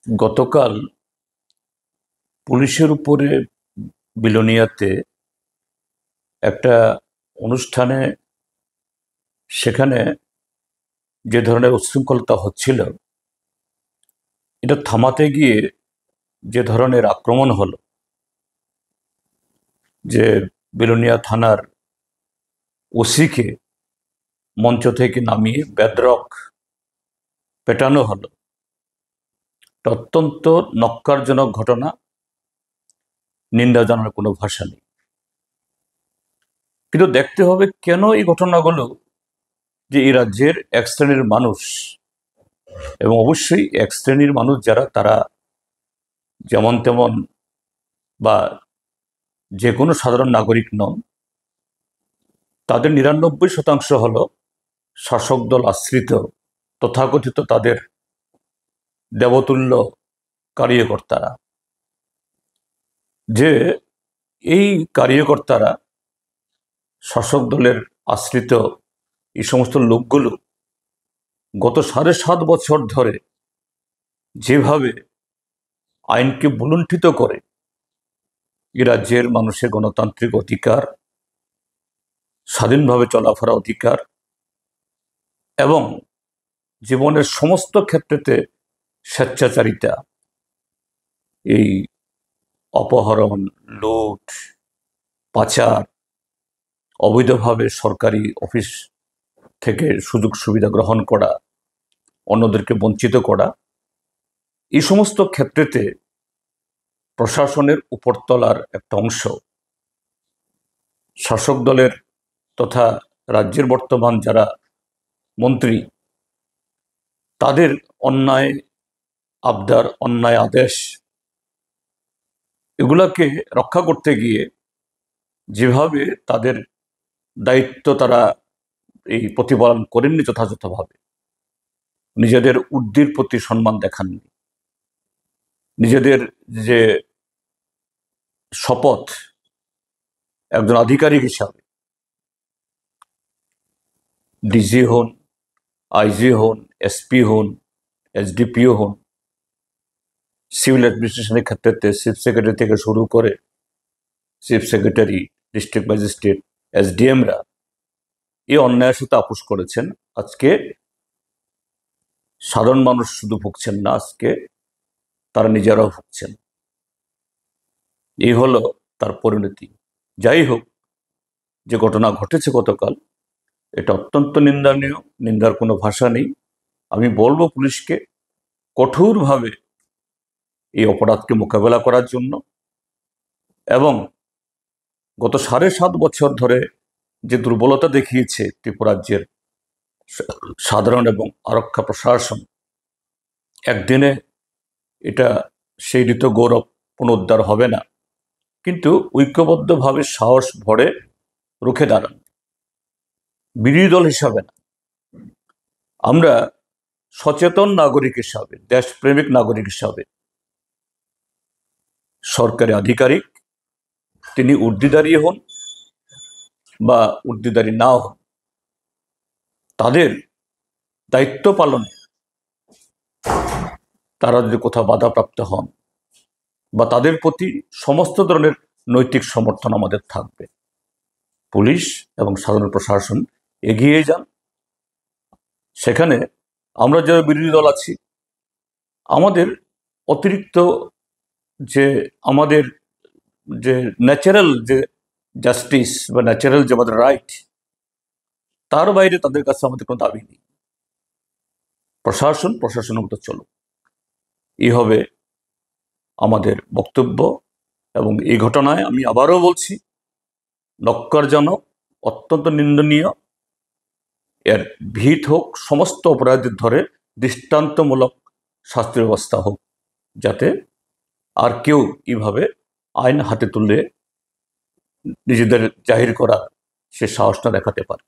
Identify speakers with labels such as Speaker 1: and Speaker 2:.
Speaker 1: গতকাল পুলিশের উপরে বিলোনিয়াতে একটা অনুষ্ঠানে সেখানে যে ধরনের উচ্ছৃঙ্খলতা হচ্ছিল, এটা থামাতে গিয়ে যে ধরনের আক্রমণ হলো, যে বিলোনিয়া থানার ওসিকে মঞ্চ থেকে নামিয়ে বেধড়ক পেটানো হলো, এটা অত্যন্ত নক্কারজনক ঘটনা। নিন্দা জানার কোনো ভাষা নেই। কিন্তু দেখতে হবে কেন এই ঘটনাগুলো, যে এই রাজ্যের এক শ্রেণীর মানুষ, এবং অবশ্যই এক শ্রেণীর মানুষ যারা, তারা যেমন তেমন বা যে কোনো সাধারণ নাগরিক নন, তাদের ৯৯% হলো শাসক দল আশ্রিত তথাকথিত তাদের দেবতুল্য কার্যকর্তারা। যে এই কার্যকর্তারা, শাসক দলের আশ্রিত এই সমস্ত লোকগুলো গত ৭.৫ বছর ধরে যেভাবে আইনকে ভুলুণ্ঠিত করে এই রাজ্যের মানুষের গণতান্ত্রিক অধিকার, স্বাধীনভাবে চলাফেরা অধিকার এবং জীবনের সমস্ত ক্ষেত্রেতে স্বেচ্ছাচারিতা, এই অপহরণ, লুট, পাচার, অবৈধভাবে সরকারি অফিস থেকে সুযোগ সুবিধা গ্রহণ করা, অন্যদেরকে বঞ্চিত করা, এই সমস্ত ক্ষেত্রেতে প্রশাসনের উপরতলার একটা অংশ শাসক দলের তথা রাজ্যের বর্তমান যারা মন্ত্রী, তাদের অন্যায় আবদার, অন্যায় আদেশ, এগুলাকে রক্ষা করতে গিয়ে যেভাবে তাদের দায়িত্ব তারা এই প্রতিপালন করেননি যথাযথভাবে, নিজেদের ঊর্ধ্বের প্রতি সম্মান দেখাননি, নিজেদের যে শপথ একজন আধিকারিক হিসাবে, ডিজি হন, আইজি হন, এসপি হন, এসডিপিও হন, সিভিল অ্যাডমিনিস্ট্রেশনের ক্ষেত্রে চিফ সেক্রেটারি থেকে শুরু করে চিফ সেক্রেটারি, ডিস্ট্রিক্ট ম্যাজিস্ট্রেট, এসডিএমরা এই অন্যায়ের সাথে আপোষ করেছেন। আজকে সাধারণ মানুষ শুধু ভুগছেন না, আজকে তারা নিজেরাও ভুগছেন। এই হলো তার পরিণতি। যাই হোক, যে ঘটনা ঘটেছে গতকাল, এটা অত্যন্ত নিন্দনীয়, নিন্দার কোনো ভাষা নেই। আমি বলবো পুলিশকে কঠোরভাবে এই অপরাধকে মোকাবেলা করার জন্য, এবং গত ৭.৫ বছর ধরে যে দুর্বলতা দেখিয়েছে ত্রিপুরা রাজ্যের সাধারণ এবং আরক্ষা প্রশাসন, একদিনে এটা সেই ঋত গৌরব পুনরুদ্ধার হবে না, কিন্তু ঐক্যবদ্ধভাবে সাহস ভরে রুখে দাঁড়ান। বিরোধী দল হিসাবে না, আমরা সচেতন নাগরিক হিসাবে, দেশপ্রেমিক নাগরিক হিসাবে, সরকারি আধিকারিক তিনি ঊর্ধ্বদারী হন বা ঊর্ধ্বদারী না হন, তাদের দায়িত্ব পালনে তারা যদি কোথাও বাধাপ্রাপ্ত হন, বা তাদের প্রতি সমস্ত ধরনের নৈতিক সমর্থন আমাদের থাকবে। পুলিশ এবং সাধারণ প্রশাসন এগিয়ে যান। সেখানে আমরা যারা বিরোধী দল আছি, আমাদের অতিরিক্ত যে আমাদের যে ন্যাচারাল যে জাস্টিস বা ন্যাচারাল যে আমাদের রাইট, তার বাইরে তাদের কাছে আমাদের কোনো দাবি নেই। প্রশাসনের মতো চলুক, এই হবে আমাদের বক্তব্য। এবং এই ঘটনায় আমি আবারও বলছি, নক্কারজনক, অত্যন্ত নিন্দনীয়। এর ভিত হোক, সমস্ত অপরাধীদের ধরে দৃষ্টান্তমূলক শাস্তি ব্যবস্থা হোক, যাতে আর কেউ এইভাবে আইন হাতে তুলে নিজেদের জাহির করা সে সাহসটা দেখাতে পারে।